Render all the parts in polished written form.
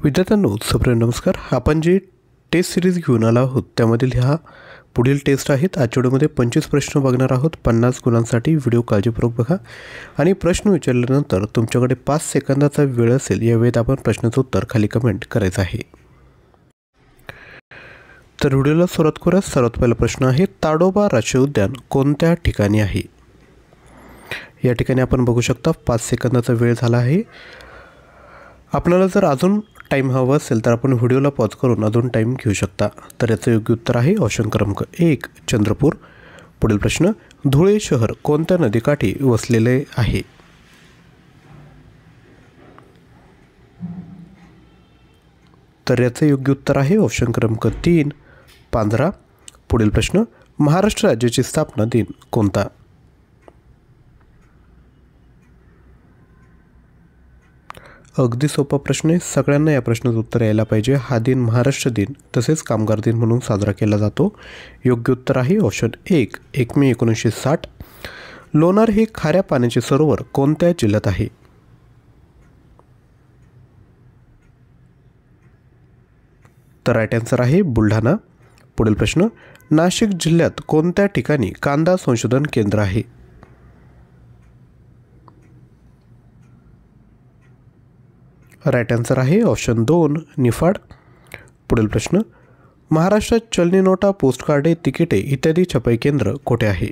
विद्यार्थ्यांनो सप्रेम नमस्कार। आपण जी टेस्ट सिरीज घेऊन आलो आहोत त्यामधील ह्या पुढील टेस्ट आहेत। आजच्या व्हिडिओमध्ये 25 प्रश्न बघणार आहोत। 50 गुणांसाठी व्हिडिओ काळजीपूर्वक बघा आणि प्रश्न विचारल्यानंतर तुमच्याकडे 5 सेकंदाचा वेळ असेल। या वेळेत आपण प्रश्नाचं उत्तर खाली कमेंट करायचं आहे। तर व्हिडिओला सुरुवात करूया। सर्वात पहिला प्रश्न आहे, ताडोबा राष्ट्रीय उद्यान कोणत्या ठिकाणी आहे? या ठिकाणी आपण बघू शकता 5 सेकंदाचा वेळ झाला आहे। आपल्याला जर अजून टाइम हवा असेल तर आपण व्हिडिओला पॉज करून अजून टाइम घेऊ शकता। तर याचं योग्य उत्तर आहे ऑप्शन क्रमांक 1 चंद्रपूर। पुढील प्रश्न, धुळे शहर कोणत्या नदीकाठी वसलेले आहे? तर याचं योग्य उत्तर आहे ऑप्शन क्रमांक 3 पांझरा। पुढील प्रश्न, महाराष्ट्र राज्याची स्थापना दिन कोणता? अगदी सोपा प्रश्न आहे, सगळ्यांना या प्रश्नाचं उत्तर यायला पाहिजे। हा दिन महाराष्ट्र दिन तसेच कामगार दिन म्हणून साजरा केला जातो। योग्य उत्तर आहे ऑप्शन 1 मे 1960। लोणार हे खाऱ्या पाण्याचे सरोवर कोणत्या जिल्ह्यात आहे? तर राईट आन्सर आहे बुलढाणा। पुढील प्रश्न, नाशिक जिल्ह्यात कोणत्या ठिकाणी कांदा संशोधन केंद्र आहे? राईट आन्सर आहे ऑप्शन 2 निफाड। पुढील प्रश्न, महाराष्ट्रात चलनी नोटा, पोस्टकार्डे, तिकिटे इत्यादी छपाई केंद्र कोठे आहे?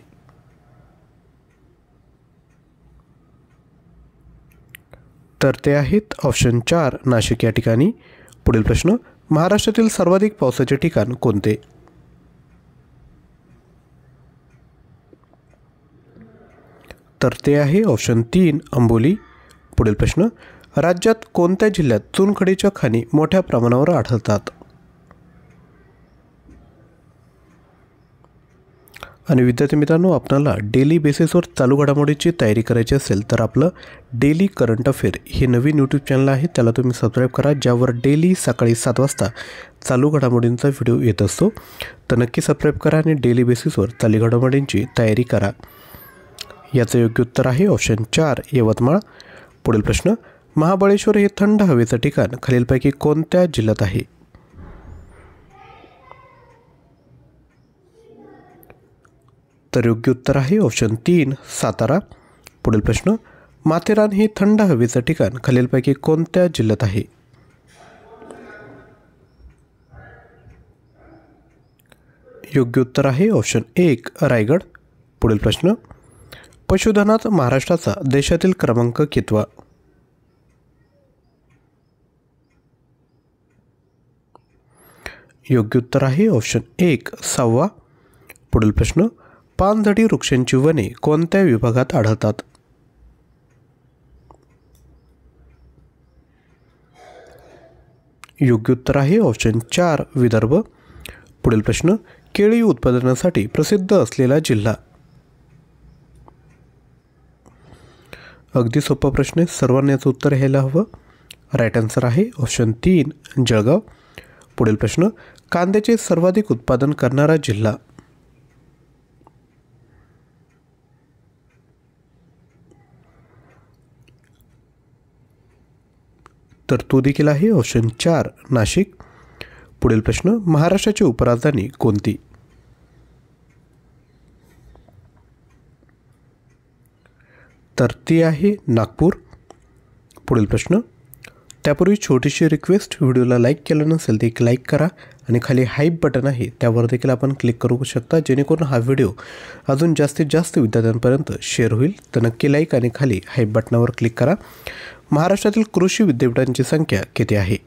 तर ते आहेत ऑप्शन 4 नाशिक या ठिकाणी। पुढील प्रश्न, महाराष्ट्रातील सर्वाधिक पावसाचे ठिकाण कोणते? तर ते आहे ऑप्शन 3 अंबोली। पुढील प्रश्न, राज्यात कोणत्या जिल्ह्यात चुनखडीच्या खाणी मोठ्या प्रमाणावर आढळतात? आणि विद्यार्थी मित्रांनो, आपल्याला डेली बेसिसवर चालू घडामोडीची तयारी करायची असेल तर आपलं डेली करंट अफेअर हे नवीन यूट्यूब चॅनल आहे, त्याला तुम्ही सबस्क्राईब करा, ज्यावर डेली सकाळी 7 वाजता चालू घडामोडींचा व्हिडिओ येत असतो। तर नक्की सबस्क्राईब करा आणि डेली बेसिसवर चालू घडामोडींची तयारी करा। याचं योग्य उत्तर आहे ऑप्शन 4 यवतमाळ। पुढील प्रश्न, महाबळेश्वर हे थंड हवेचं ठिकाण खालीलपैकी कोणत्या जिल्ह्यात आहे? तर योग्य उत्तर आहे ऑप्शन 3 सातारा। पुढील प्रश्न, माथेरान हे थंड हवेचं ठिकाण खालीलपैकी कोणत्या जिल्ह्यात आहे? योग्य उत्तर आहे ऑप्शन 1 रायगड। पुढील प्रश्न, पशुधनात महाराष्ट्राचा देशातील क्रमांक कितवा? योग्य उत्तर आहे ऑप्शन 1 6वा। पुढील प्रश्न, पानझडी वृक्षांची वने कोणत्या विभागात आढळतात? योग्य उत्तर आहे ऑप्शन 4 विदर्भ। पुढील प्रश्न, केळी उत्पादनासाठी प्रसिद्ध असलेला जिल्हा? अगदी सोपा प्रश्न आहे, सर्वांनी याचं उत्तर घ्यायला हवं। राईट आन्सर आहे ऑप्शन 3 जळगाव। पुढील प्रश्न, कांद्याचे सर्वाधिक उत्पादन करणारा जिल्हा? तर तो देखील आहे ऑप्शन 4 नाशिक। पुढील प्रश्न, महाराष्ट्राची उपराजधानी कोणती? तर ती आहे नागपूर। पुढील प्रश्न, त्यापूर्वी छोटीशी रिक्वेस्ट, व्हिडिओला लाईक केलं नसेल तर एक लाईक करा आणि खाली हाईप बटन आहे त्यावर देखील आपण क्लिक करू शकता, जेणेकरून हा व्हिडिओ अजून जास्तीत जास्त विद्यार्थ्यांपर्यंत शेअर होईल। तर नक्की लाईक आणि खाली हाईप बटनावर क्लिक करा। महाराष्ट्रातील कृषी विद्यापीठांची संख्या किती आहे?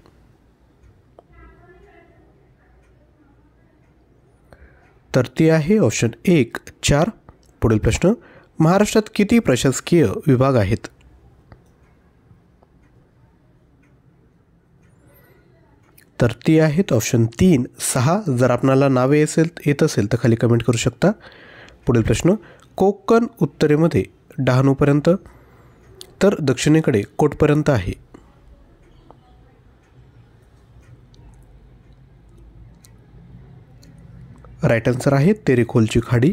तर ती आहे ऑप्शन 1 4। पुढील प्रश्न, महाराष्ट्रात किती प्रशासकीय विभाग आहेत? तर ती आहेत ऑप्शन 3 6। जर आपणाला नावे येत असेल तर खाली कमेंट करू शकता। पुढील प्रश्न, कोकण उत्तरेमध्ये डहाणूपर्यंत तर दक्षिणेकडे कोटपर्यंत आहे? राईट आन्सर आहे तेरेखोलची खाडी।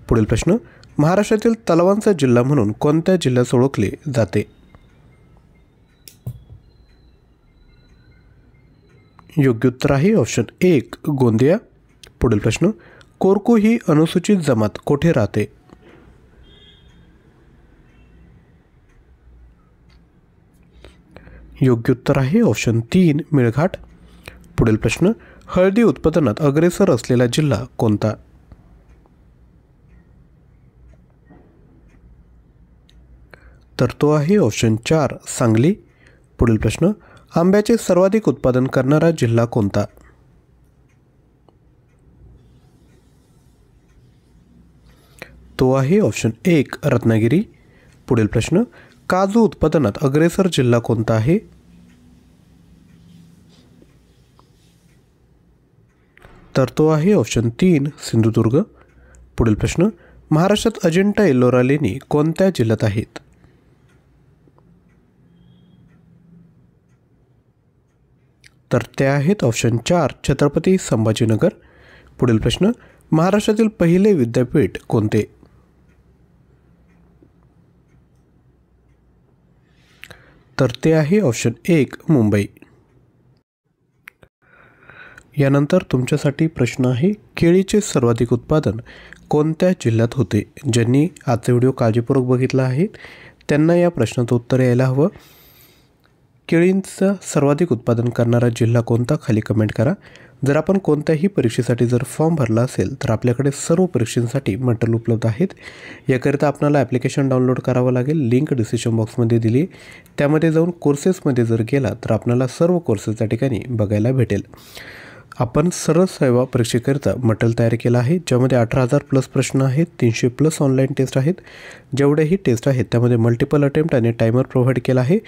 पुढील प्रश्न, महाराष्ट्रातील तलावांचा जिल्हा म्हणून कोणत्या जिल्ह्यास ओळखले जाते? योग्य उत्तर आहे ऑप्शन 1 गोंदिया। पुढील प्रश्न, कोरकू ही अनुसूचित जमात कोठे राहते? योग्य उत्तर आहे ऑप्शन 3 मेळघाट। पुढील प्रश्न, हळदी उत्पादनात अग्रेसर असलेला जिल्हा कोणता? तर तो आहे ऑप्शन 4 सांगली। पुढील प्रश्न, आंब्याचे सर्वाधिक उत्पादन करणारा जिल्हा कोणता? तो आहे ऑप्शन 1 रत्नागिरी। पुढील प्रश्न, काजू उत्पादनात अग्रेसर जिल्हा कोणता आहे? तर तो आहे ऑप्शन 3 सिंधुदुर्ग। पुढील प्रश्न, महाराष्ट्रात अजिंठा एलोरा लेणी कोणत्या जिल्ह्यात आहेत? तर ते आहेत ऑप्शन 4 छत्रपती संभाजीनगर। पुढील प्रश्न, महाराष्ट्रातील पहिले विद्यापीठ कोणते? तर ते आहे ऑप्शन 1 मुंबई। यानंतर तुमच्यासाठी प्रश्न आहे, केळीचे सर्वाधिक उत्पादन कोणत्या जिल्ह्यात होते? ज्यांनी आजचा व्हिडिओ काळजीपूर्वक बघितला आहे त्यांना या प्रश्नाचं उत्तर यायला हवं। केळींचं सर्वाधिक उत्पादन करणारा जिल्हा कोणता? खाली कमेंट करा। जर आपण कोणत्याही परीक्षेसाठी जर फॉर्म भरला असेल तर आपल्याकडे सर्व परीक्षांसाठी मटेरियल उपलब्ध आहेत। याकरिता आपल्याला ॲप्लिकेशन डाउनलोड करावं लागेल, लिंक डिस्क्रिप्शन बॉक्समध्ये दिली। त्यामध्ये जाऊन कोर्सेसमध्ये जर गेला तर आपल्याला सर्व कोर्सेस त्या ठिकाणी बघायला भेटेल। आपण सरळ सेवा परीक्षेकरिता मटेरियल तयार केलं आहे, ज्यामध्ये 18,000 प्लस प्रश्न आहेत, 300 प्लस ऑनलाईन टेस्ट आहेत। जेवढेही टेस्ट आहेत त्यामध्ये मल्टिपल अटेम्प्ट आणि टायमर प्रोव्हाइड केला आहे।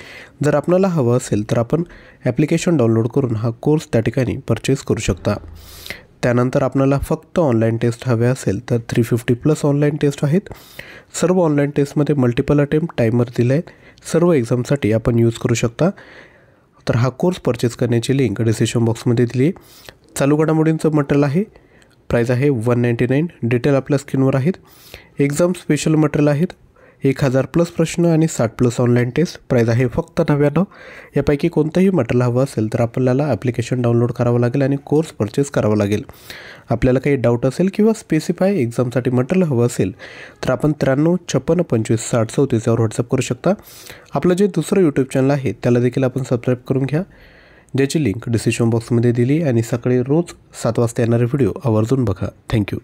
जर आपल्याला हवं असेल तर आपण ॲप्लिकेशन डाउनलोड करून हा कोर्स त्या ठिकाणी परचेस करू शकता। त्यानंतर आपल्याला फक्त ऑनलाईन टेस्ट हवे असेल तर 350 प्लस ऑनलाईन टेस्ट आहेत। सर्व ऑनलाईन टेस्टमध्ये मल्टिपल अटेम्प्ट टायमर दिले आहेत, सर्व एक्झामसाठी आपण यूज करू शकता। तर हा कोर्स परचेस करण्याची लिंक डिस्क्रिप्शन बॉक्समध्ये दिली आहे। चालू घडामोडींचं मटेरियल आहे, प्राईस आहे 199, डिटेल आपल्या स्क्रीनवर आहेत। एक्झाम स्पेशल मटेरियल आहेत, 1000 प्लस प्रश्न आणि 60 प्लस ऑनलाईन टेस्ट, प्राईस आहे फक्त 99। यापैकी कोणतंही मटेरियल हवं असेल तर आपल्याला ॲप्लिकेशन डाउनलोड करावं लागेल आणि कोर्स परचेस करावं लागेल। आपल्याला काही डाऊट असेल किंवा स्पेसिफाय एक्झामसाठी मटेरियल हवं असेल तर आपण 93 56 25 60 34 यावर व्हॉट्सअप करू शकता। आपलं जे दुसरं यूट्यूब चॅनल आहे त्याला देखील आपण सबस्क्राईब करून घ्या, ज्याची लिंक डिस्क्रिप्शन बॉक्समध्ये दिली। आणि सकाळी रोज 7 वाजता येणारे व्हिडिओ आवर्जून बघा। थँक्यू।